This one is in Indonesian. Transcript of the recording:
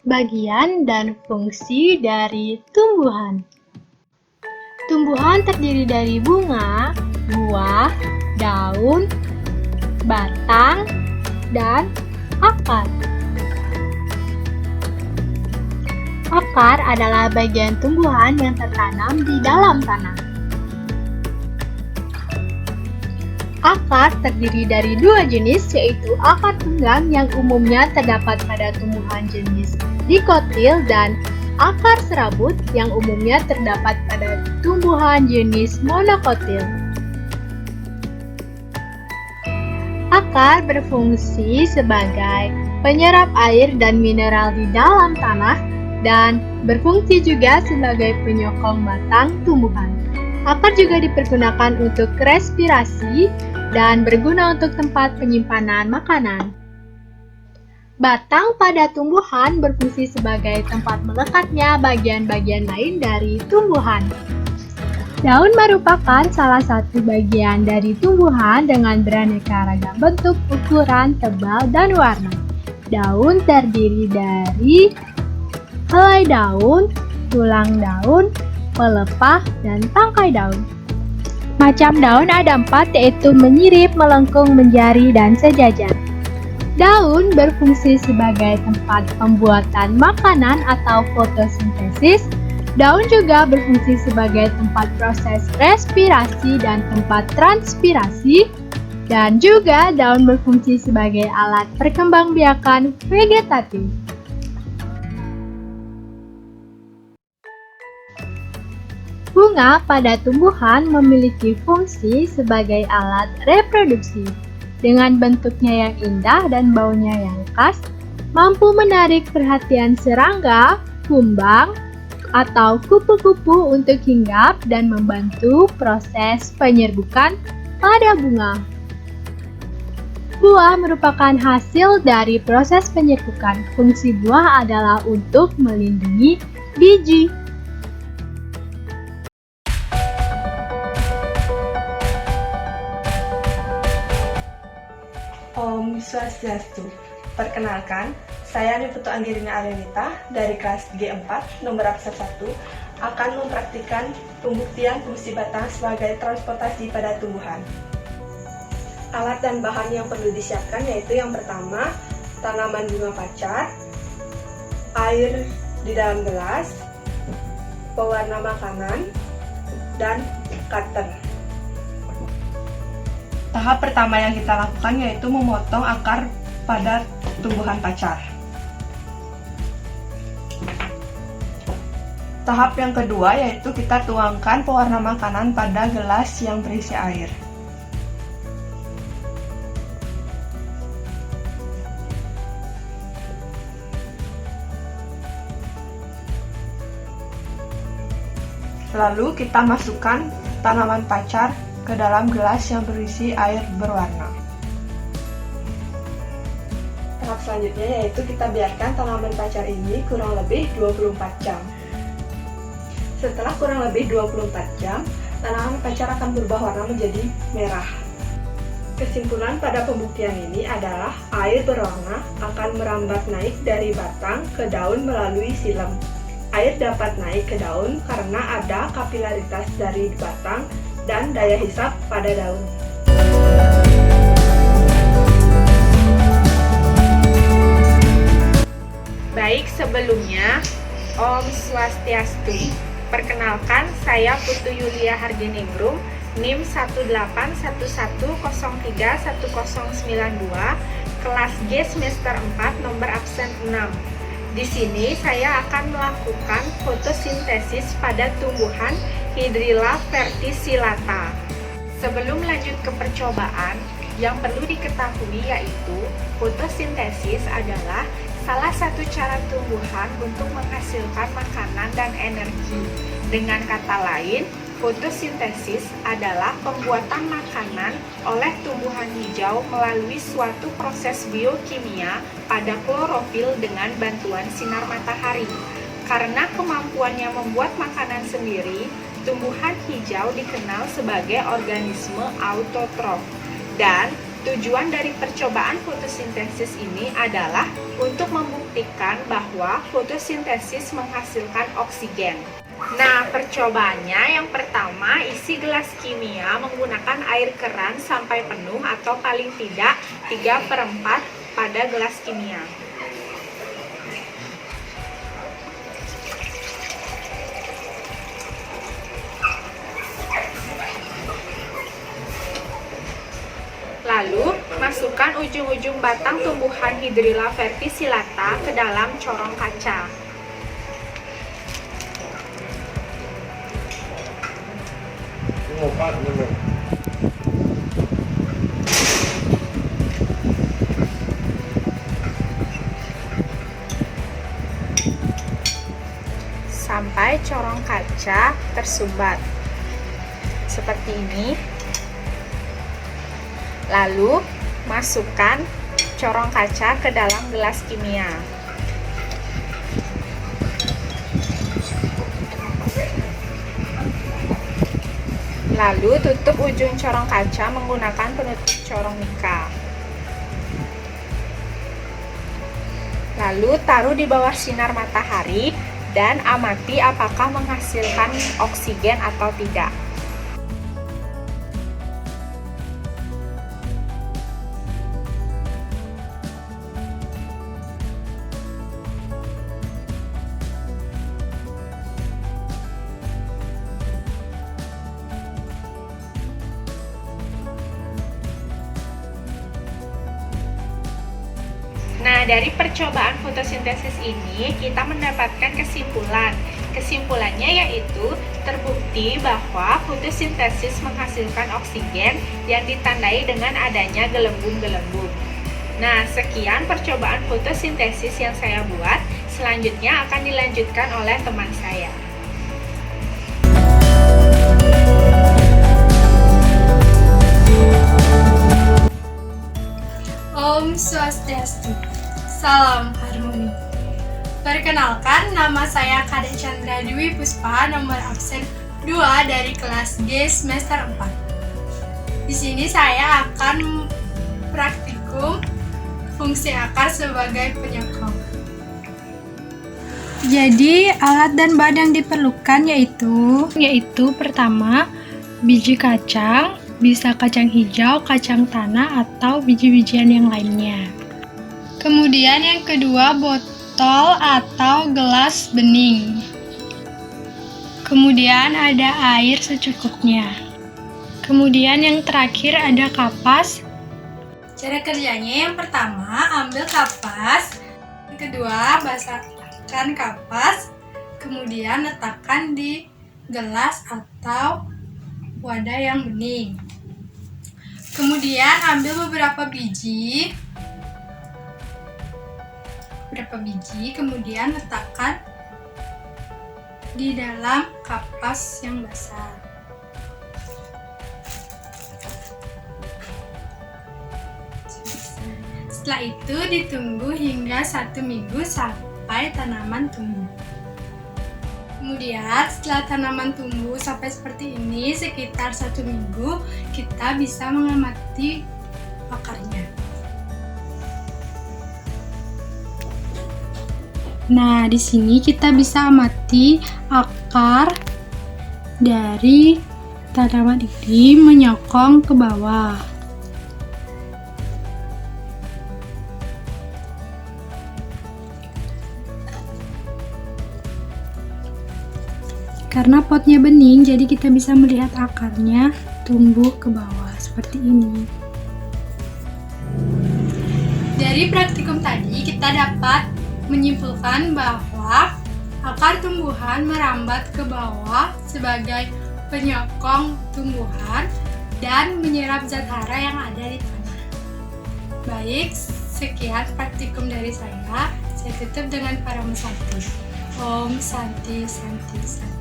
Bagian dan fungsi dari tumbuhan. Tumbuhan terdiri dari bunga, buah, daun, batang, dan akar. Akar adalah bagian tumbuhan yang tertanam di dalam tanah. Akar terdiri dari dua jenis, yaitu akar tunggang yang umumnya terdapat pada tumbuhan jenis dikotil dan akar serabut yang umumnya terdapat pada tumbuhan jenis monokotil. Akar berfungsi sebagai penyerap air dan mineral di dalam tanah dan berfungsi juga sebagai penyokong batang tumbuhan. Akar juga dipergunakan untuk respirasi dan berguna untuk tempat penyimpanan makanan. Batang pada tumbuhan berfungsi sebagai tempat melekatnya bagian-bagian lain dari tumbuhan. Daun merupakan salah satu bagian dari tumbuhan dengan beraneka ragam bentuk, ukuran, tebal, dan warna. Daun terdiri dari helai daun, tulang daun, pelepah, dan tangkai daun. Macam daun ada 4, yaitu menyirip, melengkung, menjari, dan sejajar. Daun berfungsi sebagai tempat pembuatan makanan atau fotosintesis. Daun juga berfungsi sebagai tempat proses respirasi dan tempat transpirasi. Dan juga daun berfungsi sebagai alat perkembangbiakan vegetatif. Bunga pada tumbuhan memiliki fungsi sebagai alat reproduksi. Dengan bentuknya yang indah dan baunya yang khas, mampu menarik perhatian serangga, kumbang, atau kupu-kupu untuk hinggap dan membantu proses penyerbukan pada bunga. Buah merupakan hasil dari proses penyerbukan. Fungsi buah adalah untuk melindungi biji. Om Swastiastu. Perkenalkan, saya Niputu Anggelina Arenita dari kelas G4 nomor absen 1 akan mempraktikkan pembuktian fungsi batang sebagai transportasi pada tumbuhan. Alat dan bahan yang perlu disiapkan yaitu yang pertama, tanaman bunga pacar, air di dalam gelas, pewarna makanan, dan cutter. Tahap pertama yang kita lakukan yaitu memotong akar pada tumbuhan pacar. Tahap yang kedua yaitu kita tuangkan pewarna makanan pada gelas yang berisi air. Lalu kita masukkan tanaman pacar ke dalam gelas yang berisi air berwarna. Tahap selanjutnya yaitu kita biarkan tanaman pacar ini kurang lebih 24 jam. Setelah kurang lebih 24 jam, tanaman pacar akan berubah warna menjadi merah. Kesimpulan pada pembuktian ini adalah air berwarna akan merambat naik dari batang ke daun melalui silem. Air dapat naik ke daun karena ada kapilaritas dari batang dan daya hisap pada daun. Baik, sebelumnya Om Swastiastu. Perkenalkan, saya Putu Yulia Harginingrum, NIM 18110310992, kelas G semester 4 nomor absen 6. Di sini saya akan melakukan fotosintesis pada tumbuhan Hydrilla verticillata. Sebelum lanjut ke percobaan, yang perlu diketahui yaitu fotosintesis adalah salah satu cara tumbuhan untuk menghasilkan makanan dan energi. Dengan kata lain, fotosintesis adalah pembuatan makanan oleh tumbuhan hijau melalui suatu proses biokimia pada klorofil dengan bantuan sinar matahari. Karena kemampuannya membuat makanan sendiri, tumbuhan hijau dikenal sebagai organisme autotrof. Dan Tujuan dari percobaan fotosintesis ini adalah untuk membuktikan bahwa fotosintesis menghasilkan oksigen. Nah, percobaannya yang pertama, isi gelas kimia menggunakan air keran sampai penuh atau paling tidak 3/4 pada gelas kimia. Lalu, masukkan ujung-ujung batang tumbuhan Hydrilla verticillata ke dalam corong kaca. Sampai corong kaca tersumbat. Seperti ini. Lalu, masukkan corong kaca ke dalam gelas kimia. Lalu, tutup ujung corong kaca menggunakan penutup corong mika. Lalu, taruh di bawah sinar matahari dan amati apakah menghasilkan oksigen atau tidak. Nah, dari percobaan fotosintesis ini, kita mendapatkan kesimpulan. Kesimpulannya yaitu, terbukti bahwa fotosintesis menghasilkan oksigen yang ditandai dengan adanya gelembung-gelembung. Nah, sekian percobaan fotosintesis yang saya buat. Selanjutnya akan dilanjutkan oleh teman saya. Om Swastiastu, salam harmoni. Perkenalkan, nama saya Kadek Chandra Dwi Puspa, nomor absen 2 dari kelas G semester 4. Di sini saya akan praktikum fungsi akar sebagai penyokong. Jadi, alat dan bahan yang diperlukan yaitu pertama, biji kacang, bisa kacang hijau, kacang tanah, atau biji-bijian yang lainnya. Kemudian yang kedua, botol atau gelas bening. Kemudian ada air secukupnya. Kemudian yang terakhir ada kapas. Cara kerjanya yang pertama, ambil kapas. Yang kedua, basahkan kapas. Kemudian letakkan di gelas atau wadah yang bening. Kemudian ambil beberapa biji, kemudian letakkan di dalam kapas yang basah. Setelah itu ditunggu hingga 1 minggu sampai tanaman tumbuh. Kemudian setelah tanaman tumbuh sampai seperti ini, sekitar 1 minggu, kita bisa mengamati akarnya. Nah, di sini kita bisa amati akar dari tanaman ini menyokong ke bawah. Karena potnya bening, jadi kita bisa melihat akarnya tumbuh ke bawah seperti ini. Dari praktikum tadi, kita dapat menyimpulkan bahwa akar tumbuhan merambat ke bawah sebagai penyokong tumbuhan dan menyerap zat hara yang ada di tanah. Baik, sekian praktikum dari saya. Saya tutup dengan Parama Santi. Om Santi Santi Santi.